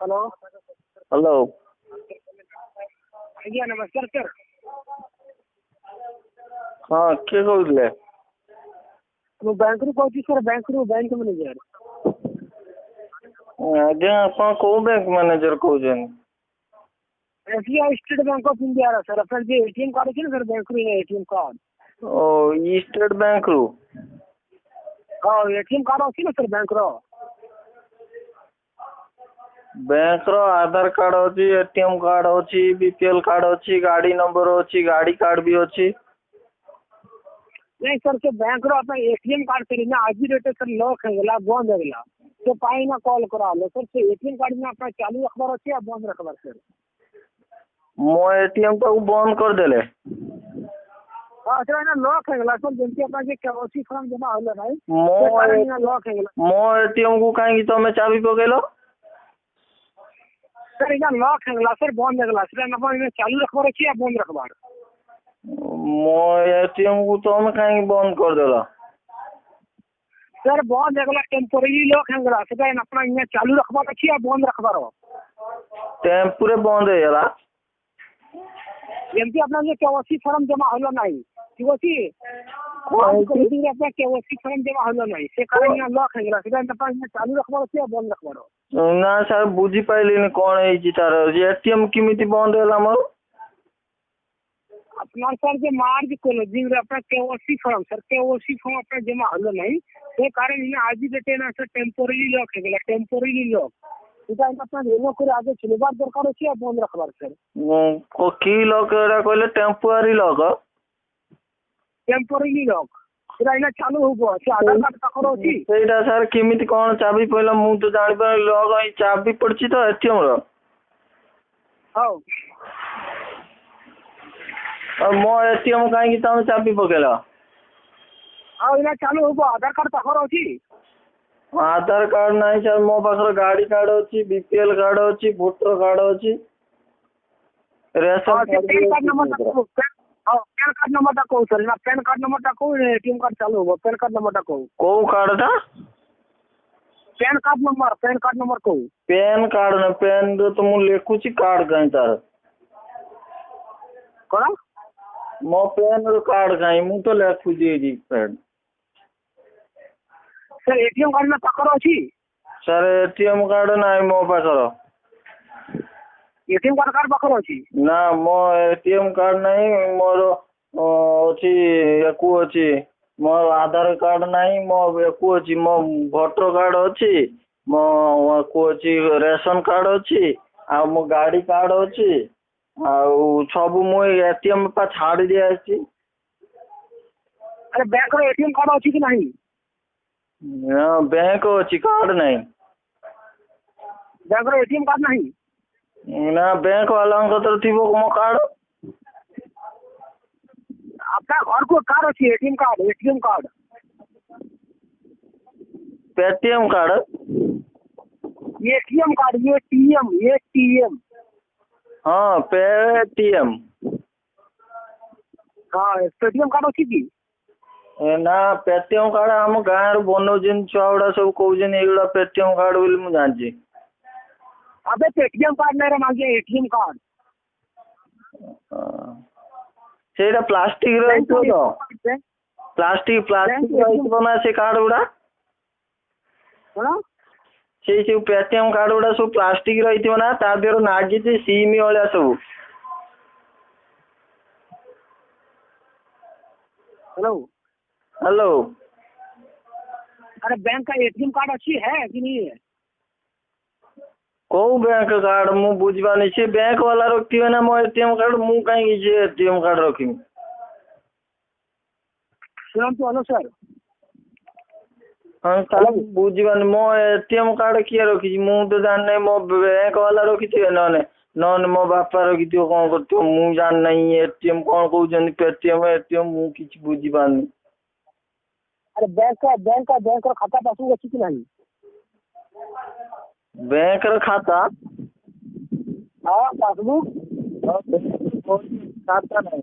Hello hello आज्ञा नमस्कार sir. हाँ किए कहते ମୁଁ ବ୍ୟାଙ୍କରୁ କହୁଛି ସାର୍, ବ୍ୟାଙ୍କରୁ ବ୍ୟାଙ୍କ ମ୍ୟାନେଜର। ଆଜ୍ଞା ଆପଣ କୋଉ ବ୍ୟାଙ୍କ ମ୍ୟାନେଜର କହୁଛନ୍ତି? SBI state bank of India sir. अपना जो एटीएम कार्ड ଅଛି ନା सर, ବ୍ୟାଙ୍କରୁ एटीएम कार्ड। ଓ ଷ୍ଟେଟ ବ୍ୟାଙ୍କରୁ? ହଁ एटीएम कार्ड ଅଛି ନା सर ବ୍ୟାଙ୍କର। ବ୍ୟାଙ୍କର ଆଧାର କାର୍ଡ ଅଛି, ଏଟିଏମ୍ କାର୍ଡ ଅଛି, ବିପିଏଲ କାର୍ଡ ଅଛି, ଗାଡି ନମ୍ବର ଅଛି, ଗାଡି କାର୍ଡ ବି ଅଛି। नहीं सर, से बैंक रो अपना एटीएम कार्ड करी ना आज डेट सर लॉक है गला, बंद है गला, तो पाई ना कॉल करा लो सर। से एटीएम कार्ड में अपना चालू रखबार अछि या बंद रखबार सर? मो एटीएम टाକୁ ବନ୍ଦ କରିଦେଲେ। हां सर ना लॉक है गला सर, जेंति अपना जे केवाईसी फॉर्म जमा होला भाई मो लॉक है गला। मो एटीएम को काहे तमे चाबी पकेलो? सर इना लॉक है गला सर, बंद है गला सर। ना अपना चालू रखबार अछि या बंद रखबार? मो एटीएम को तमे काहे बंद कर देला? सर बंद है गला, टेम्पोरेरी लॉक है गला सर। अपना इना चालू रखबार अछि या बंद रखबार? टेम्पोरे बंद है गला। जेंति अपना जे केवाईसी फॉर्म जमा होला नाही, ठीक अछि? अपना केवाईसी फॉर्म जमा होला नाही, से कारण इना लॉक है गला सर। अपना इना चालू रखबार अछि या बंद रखबार? ना सर बुझी पाइलिनी कौन है तार एटीएम किमिति बंद होला मोर? अपना सर जो मार्च क्लोजिंग रे अपना KYC form sir, KYC form अपना जमा होला नहीं, से कारण इना आज डेट ना सर टेम्पोरेरी लॉक है गला, टेम्पोरेरी लॉक। इटा अपना रेनो करे आगे चलबार दरकार अछि या बंद रखबार सर? को की लॉक एरा कहले टेम्पोरारी लॉक? टेम्पोरेरी लॉक इरा इना चालू होबो से आधार कार्ड पाखर अछि। सेटा सर किमिति कोन चाबी पइला मु तो जानि पर लॉक ई चाबी पड़छि तो एटीएम रो। हां और मो एटीएम काहे की तमे चाबी पकेला? हां इना चालू होबो, आधार कार्ड पाखर अछि। आधार कार्ड नहीं सर, मो पाखर गाड़ी कार्ड अछि, बीपीएल कार्ड अछि, वोटर कार्ड अछि, ration card pan card number ता को। हां पैन कार्ड नंबर ता को सर, ना पैन कार्ड नंबर ता को एटीएम कार्ड चालू होबो। पैन कार्ड नंबर ता को कार्ड था? पैन कार्ड नंबर को। पैन कार्ड न पैन तो मु लेखुची कार्ड कहीं तार कोन मो पैन रो कार्ड कहीं मु तो लेखुची जी पैन। सर एटीएम कार्ड में पाखर अछि? सर एटीएम कार्ड नहीं मो पाखर। एटीएम कार्ड पाखर अछि ना मो एटीएम कार्ड नहीं मोर अछि एकु अछि। मो आधार कार्ड नहीं मो एकु अछि, मो वोटर कार्ड अछि, मो एकु अछि, रेशन कार्ड अछि, आ मो गाड़ी कार्ड अछि, आ सब मो एटीएम पा छाड़ी दिया अछि। अरे बैंक रो एटीएम कार्ड अछि कि नहीं? बैंक अछि कार्ड नहीं। बैंक रो एटीएम कार्ड नहीं? ना बैंक वाला तो थी वो मो कार्ड। आपका घर को कार्ड अछि ATM card? ATM card Paytm card? ATM card ATM. हाँ पेटीएम। हाँ पेटीएम कार्ड अछि कि? ना पेटीएम कार्ड हम गाँव रो बनौजन छुआड़ा सब कहउजन एगुड़ा पेटीएम कार्ड बोली मु जानछि। अबे पेटीएम कार्ड नहीं रे मांगे एटीएम कार्ड। सेटा प्लास्टिक रहितो तो प्लास्टिक रहितो ना से कार्ड उड़ा। कोन से पेटीएम कार्ड उड़ा सब प्लास्टिक रहितो ना, ता देरो नागी जे सीमी वाला सब। हेलो हेलो अरे बैंक का एटीएम कार्ड अच्छी है कि नहीं है? को बैंक कार्ड मु बुझबानी से बैंक वाला रखियो ना मो एटीएम कार्ड मु काहे जे एटीएम कार्ड रखी। सुन तो हेलो सर। हां साला बुझबानी मो एटीएम कार्ड किया रखी मु तो जान नहीं, मो बैंक वाला रखी थी नन मो बापा रखी थी कोन करतो मु जान नहीं। एटीएम कोन कहउजन पेटीएम एटीएम मु किछ बुझबानी। अरे बैंक का खाता पासबुक अछि कि नहीं? बैंक रो खाता? हाँ पासबुक खाता नहीं।